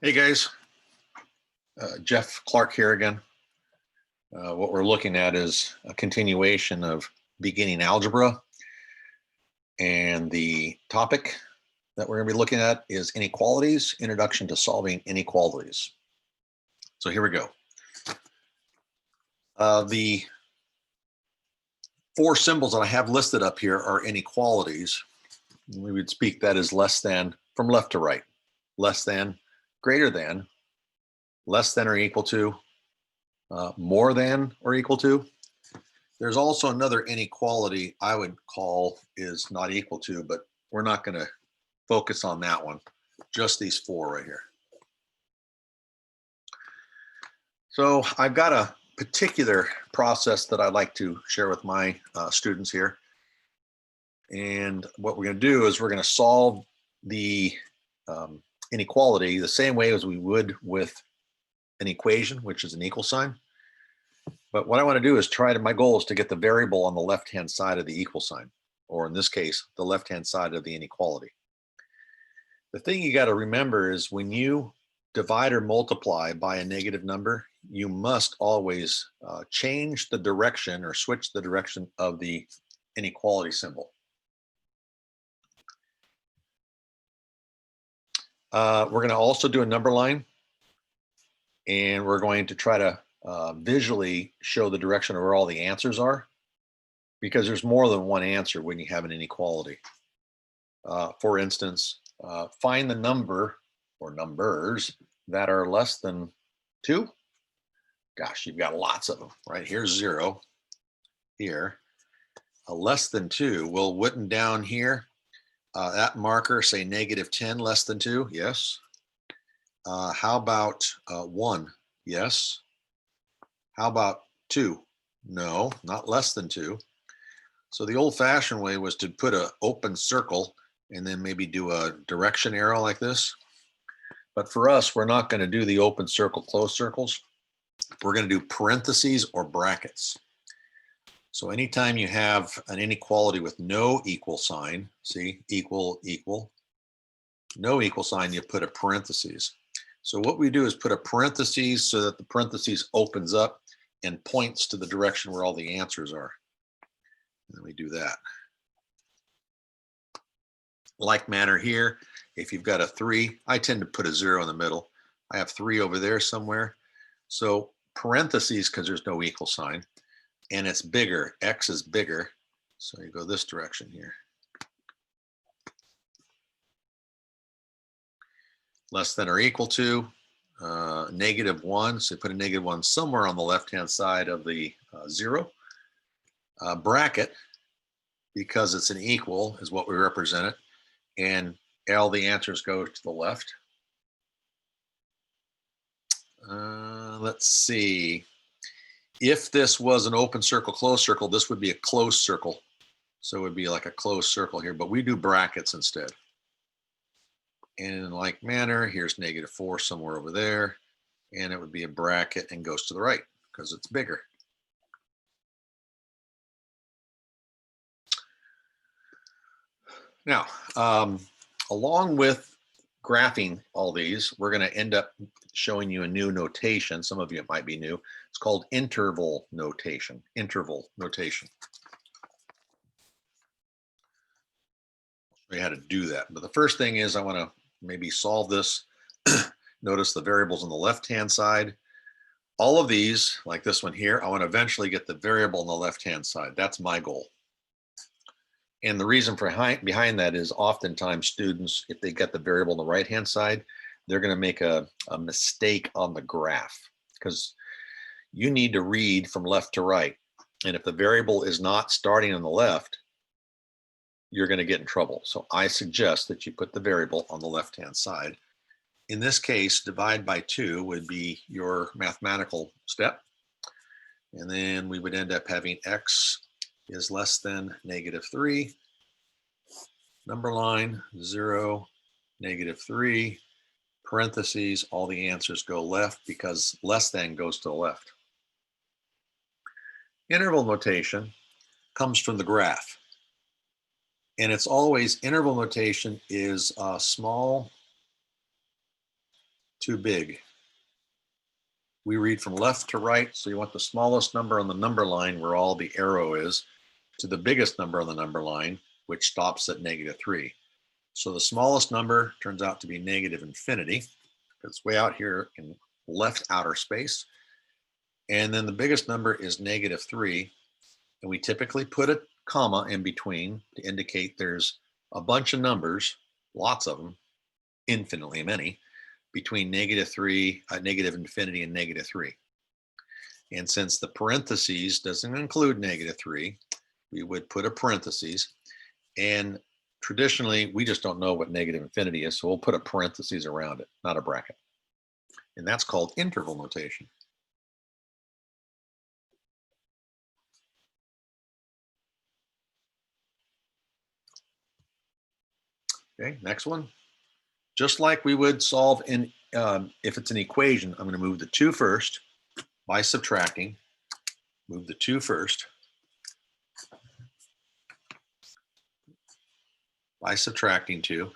Hey guys, Jeff Clark here again. What we're looking at is a continuation of beginning algebra, and the topic that we're going to be looking at is inequalities, introduction to solving inequalities. So here we go. The four symbols that I have listed up here are inequalities. We would speak that as less than from left to right. Less than, greater than, less than or equal to, more than or equal to. There's also another inequality I would call is not equal to, but we're not going to focus on that one. Just these four right here. So I've got a particular process that I'd like to share with my students here. And what we're going to do is we're going to solve the inequality the same way as we would with an equation, which is an equal sign. But what I want to do is my goal is to get the variable on the left-hand side of the equal sign, or in this case, the left-hand side of the inequality. The thing you got to remember is when you divide or multiply by a negative number, you must always change the direction or switch the direction of the inequality symbol. We're going to also do a number line, and we're going to try to visually show the direction of where all the answers are, because there's more than one answer when you have an inequality. For instance, find the number or numbers that are less than 2. Gosh, you've got lots of them, right? Here's 0. Here, less than 2. Well, written down here, that marker, say -10, less than 2. Yes. How about 1? Yes. How about 2? No, not less than 2. So the old-fashioned way was to put an open circle and then maybe do a direction arrow like this. But for us, we're not going to do the open circle, closed circles. We're going to do parentheses or brackets. So anytime you have an inequality with no equal sign, see, equal, equal, no equal sign, you put a parentheses. So what we do is put a parentheses so that the parentheses opens up and points to the direction where all the answers are. And we do that. Like manner here, if you've got a 3, I tend to put a 0 in the middle. I have 3 over there somewhere. So parentheses, because there's no equal sign, and it's bigger. X is bigger. So you go this direction here. Less than or equal to, -1. So you put a -1 somewhere on the left-hand side of the 0. Bracket, because it's an equal, is what we represent it. And all the answers go to the left. Let's see. If this was an open circle, closed circle, this would be a closed circle. So it would be like a closed circle here, but we do brackets instead. And in like manner, here's -4 somewhere over there, and it would be a bracket and goes to the right because it's bigger. Now, along with graphing all these, we're going to end up showing you a new notation. Some of you, it might be new. It's called interval notation. Interval notation. I'll show you how to do that. But the first thing is I want to maybe solve this. Notice the variables on the left-hand side. All of these, like this one here, I want to eventually get the variable on the left-hand side. That's my goal. And the reason behind that is oftentimes students, if they get the variable on the right-hand side, they're going to make a mistake on the graph, because you need to read from left to right. And if the variable is not starting on the left, you're going to get in trouble. So I suggest that you put the variable on the left-hand side. In this case, divide by 2 would be your mathematical step. And then we would end up having x is less than -3. Number line, 0, -3, parentheses, all the answers go left because less than goes to the left. Interval notation comes from the graph. And it's always, interval notation is small too big. We read from left to right, so you want the smallest number on the number line where all the arrow is to the biggest number on the number line, which stops at -3. So the smallest number turns out to be -infinity. It's way out here in left outer space. And then the biggest number is -3. And we typically put a comma in between to indicate there's a bunch of numbers, lots of them, infinitely many, between -3, -infinity, and -3. And since the parentheses doesn't include -3, we would put a parentheses. And traditionally, we just don't know what -infinity is, so we'll put a parentheses around it, not a bracket. And that's called interval notation. Okay, next one. Just like we would solve in, if it's an equation, I'm going to move the 2 first by subtracting. Move the 2 first by subtracting 2.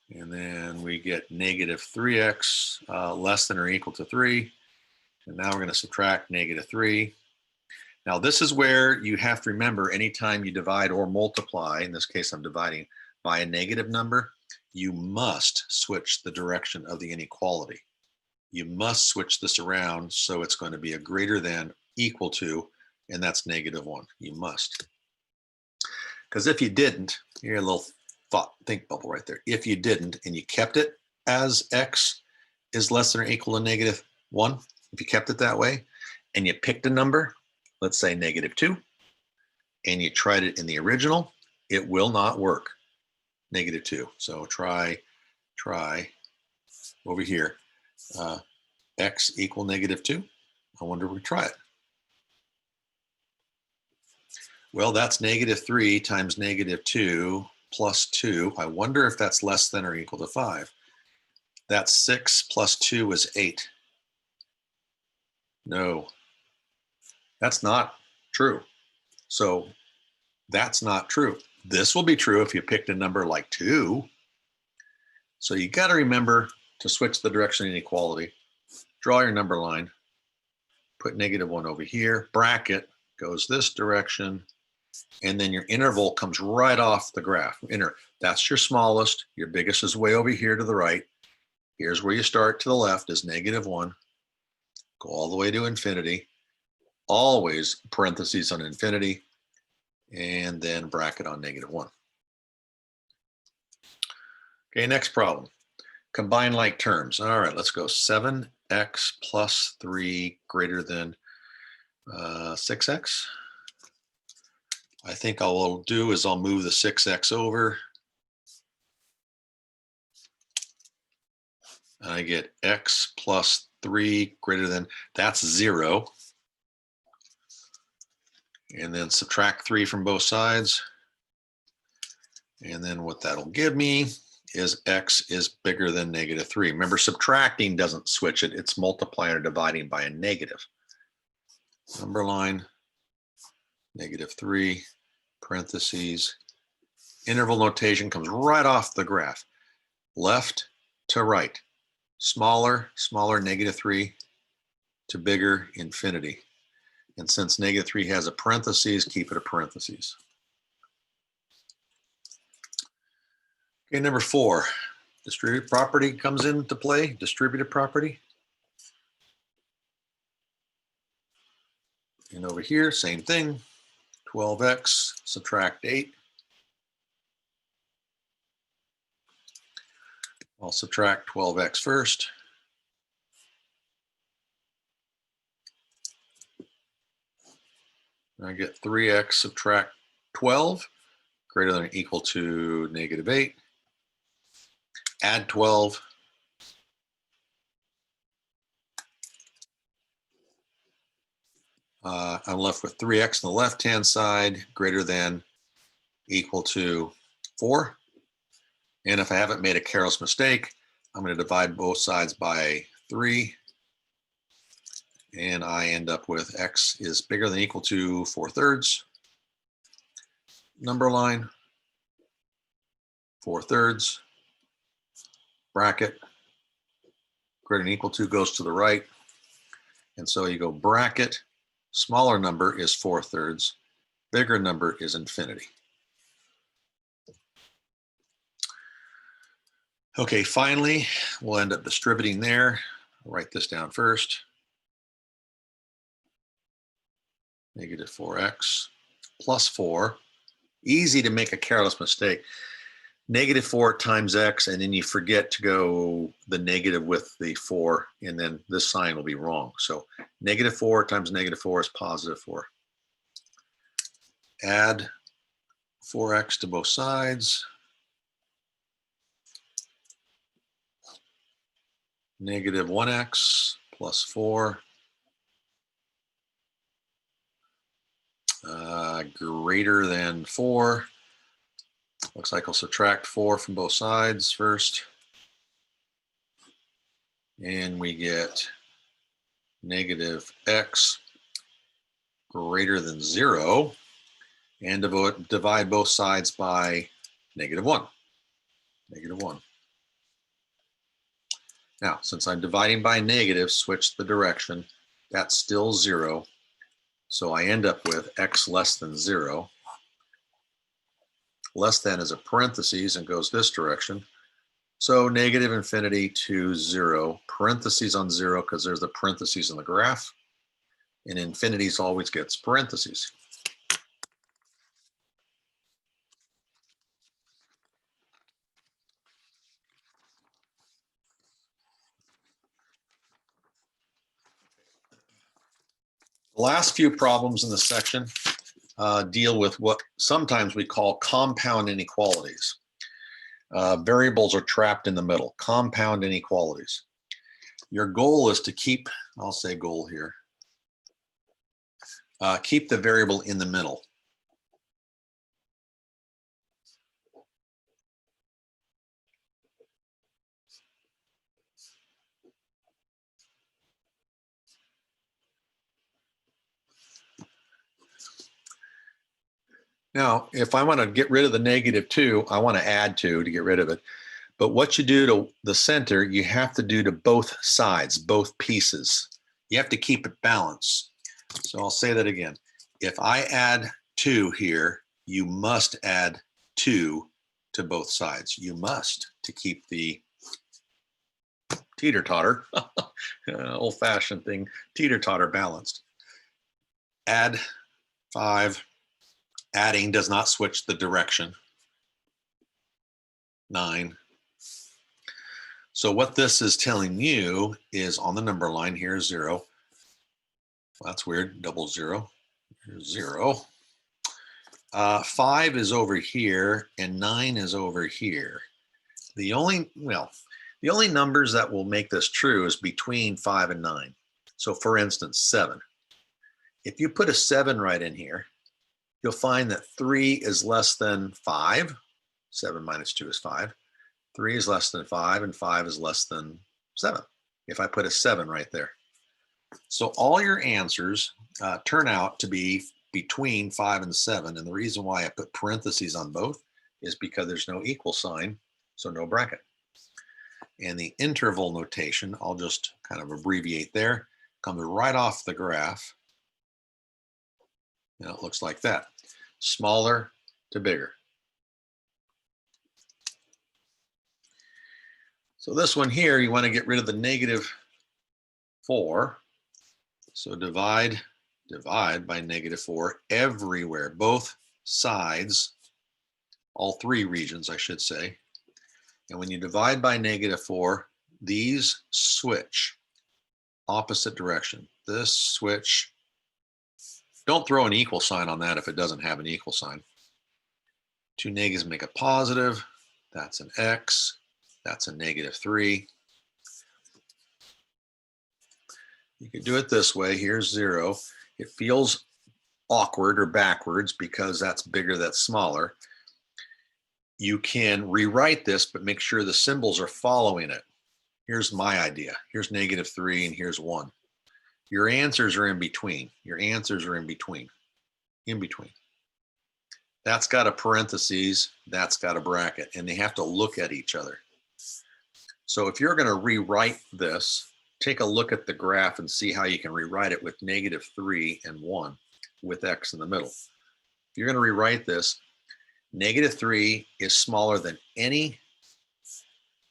And then we get -3x less than or equal to 3. And now we're going to subtract -3. Now this is where you have to remember anytime you divide or multiply, in this case I'm dividing by a negative number, you must switch the direction of the inequality. You must switch this around so it's going to be a greater than, equal to, and that's -1. You must. Because if you didn't, here's a little think bubble right there. If you didn't and you kept it as x is less than or equal to -1, if you kept it that way, and you picked a number, let's say -2, and you tried it in the original, it will not work. -2. So try over here. X equal -2. I wonder if we try it. Well, that's -3 times -2 plus 2. I wonder if that's less than or equal to 5. That's 6 plus 2 is 8. No, that's not true. So that's not true. This will be true if you picked a number like 2. So you got to remember to switch the direction of inequality. Draw your number line. Put -1 over here. Bracket goes this direction. And then your interval comes right off the graph. That's your smallest. Your biggest is way over here to the right. Here's where you start to the left is -1. Go all the way to infinity. Always parentheses on infinity. And then bracket on -1. Okay, next problem. Combine like terms. All right, let's go. 7x plus 3 greater than 6x. I think all I'll do is I'll move the 6x over. And I get x plus 3 greater than, that's 0. And then subtract 3 from both sides. And then what that'll give me is x is bigger than -3. Remember, subtracting doesn't switch it. It's multiplying or dividing by a negative. Number line, -3, parentheses. Interval notation comes right off the graph. Left to right. Smaller, -3 to bigger, infinity. And since -3 has a parentheses, keep it a parentheses. Okay, number 4, distributive property comes into play, distributive property. And over here, same thing, 12x, subtract 8. I'll subtract 12x first. I get 3x subtract 12, greater than or equal to -8. Add 12. I'm left with 3x on the left-hand side, greater than equal to 4. And if I haven't made a careless mistake, I'm going to divide both sides by 3. And I end up with x is bigger than or equal to 4/3. Number line, 4/3. Bracket, greater than or equal to goes to the right. And so you go bracket, smaller number is 4/3, bigger number is infinity. Okay, finally, we'll end up distributing there. I'll write this down first. Negative 4x plus 4. Easy to make a careless mistake. Negative 4 times x, and then you forget to go the negative with the 4, and then this sign will be wrong. So negative 4 times negative 4 is positive 4. Add 4x to both sides. Negative 1x plus 4 greater than 4. Looks like I'll subtract 4 from both sides first. And we get negative x greater than 0. And divide both sides by negative 1. Negative 1. Now, since I'm dividing by negative, switch the direction. That's still 0. So I end up with x less than 0. Less than is a parentheses and goes this direction. So negative infinity to 0. Parentheses on 0 because there's the parentheses in the graph. And infinities always gets parentheses. The last few problems in the section deal with what sometimes we call compound inequalities. Variables are trapped in the middle, compound inequalities. Your goal is to keep, I'll say goal here, keep the variable in the middle. Now, if I want to get rid of the negative 2, I want to add 2 to get rid of it. But what you do to the center, you have to do to both sides, both pieces. You have to keep it balanced. So I'll say that again. If I add 2 here, you must add 2 to both sides. You must, to keep the teeter-totter, old-fashioned thing, teeter-totter balanced. Add 5. Adding does not switch the direction. 9. So what this is telling you is on the number line, here's 0. Well, that's weird, double 0. Here's 0. 5 is over here and 9 is over here. The only numbers that will make this true is between 5 and 9. So for instance, 7. If you put a 7 right in here, you'll find that 3 is less than 5. 7 minus 2 is 5. 3 is less than 5, and 5 is less than 7, if I put a 7 right there. So all your answers turn out to be between 5 and 7, and the reason why I put parentheses on both is because there's no equal sign, so no bracket. And the interval notation, I'll just kind of abbreviate there, comes right off the graph. Now it looks like that, smaller to bigger. So this one here, you want to get rid of the negative 4. So divide by negative 4 everywhere, both sides, all 3 regions, I should say. And when you divide by negative 4, these switch opposite direction. This switch, don't throw an equal sign on that if it doesn't have an equal sign. 2 negatives make a positive. That's an X. That's a negative 3. You could do it this way. Here's 0. It feels awkward or backwards because that's bigger, that's smaller. You can rewrite this, but make sure the symbols are following it. Here's my idea. Here's negative 3 and here's 1. Your answers are in between. Your answers are in between. In between. That's got a parentheses, that's got a bracket, and they have to look at each other. So if you're going to rewrite this, take a look at the graph and see how you can rewrite it with -3 and 1 with x in the middle. If you're going to rewrite this, -3 is smaller than any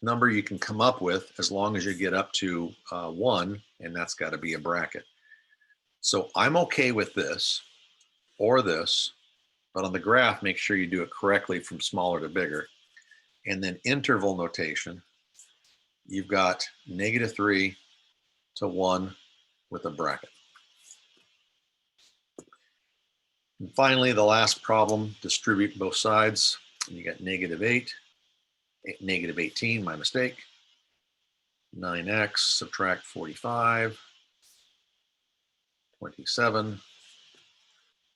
number you can come up with as long as you get up to 1, and that's got to be a bracket. So I'm okay with this or this, but on the graph, make sure you do it correctly from smaller to bigger. And then interval notation, you've got -3 to 1 with a bracket. And finally, the last problem, distribute both sides. And you got -8, -18, my mistake, 9x, subtract 45, 27.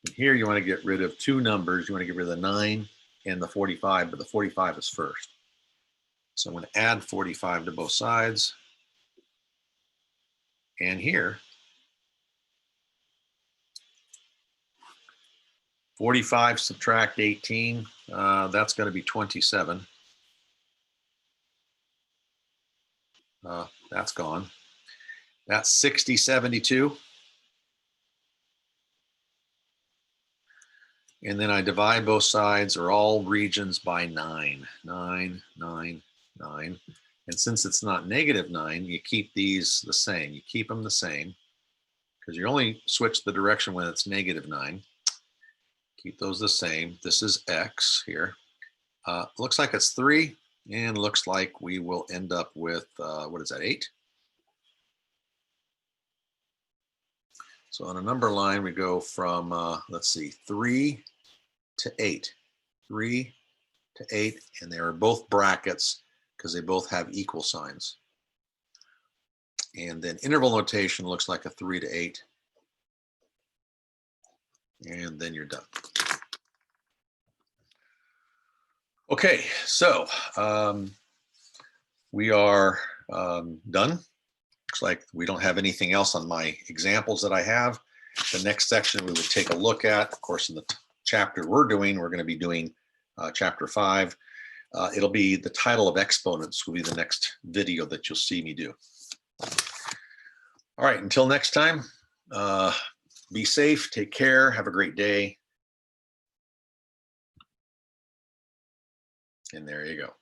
And here you want to get rid of two numbers. You want to get rid of the 9 and the 45, but the 45 is first. So I'm going to add 45 to both sides. And here, 45 subtract 18, that's going to be 27. That's gone. That's 60, 72. And then I divide both sides, or all regions, by 9. 9, 9, 9. And since it's not -9, you keep these the same. You keep them the same because you only switch the direction when it's -9. Keep those the same. This is x here. Looks like it's 3, and looks like we will end up with, what is that, 8? So on a number line, we go from, let's see, 3 to 8. 3 to 8, and they are both brackets because they both have equal signs. And then interval notation looks like a 3 to 8. And then you're done. Okay, so we are done. Looks like we don't have anything else on my examples that I have. The next section we would take a look at, of course, in the chapter we're doing, we're going to be doing chapter 5. It'll be the title of exponents will be the next video that you'll see me do. All right, until next time, be safe, take care, have a great day. And there you go.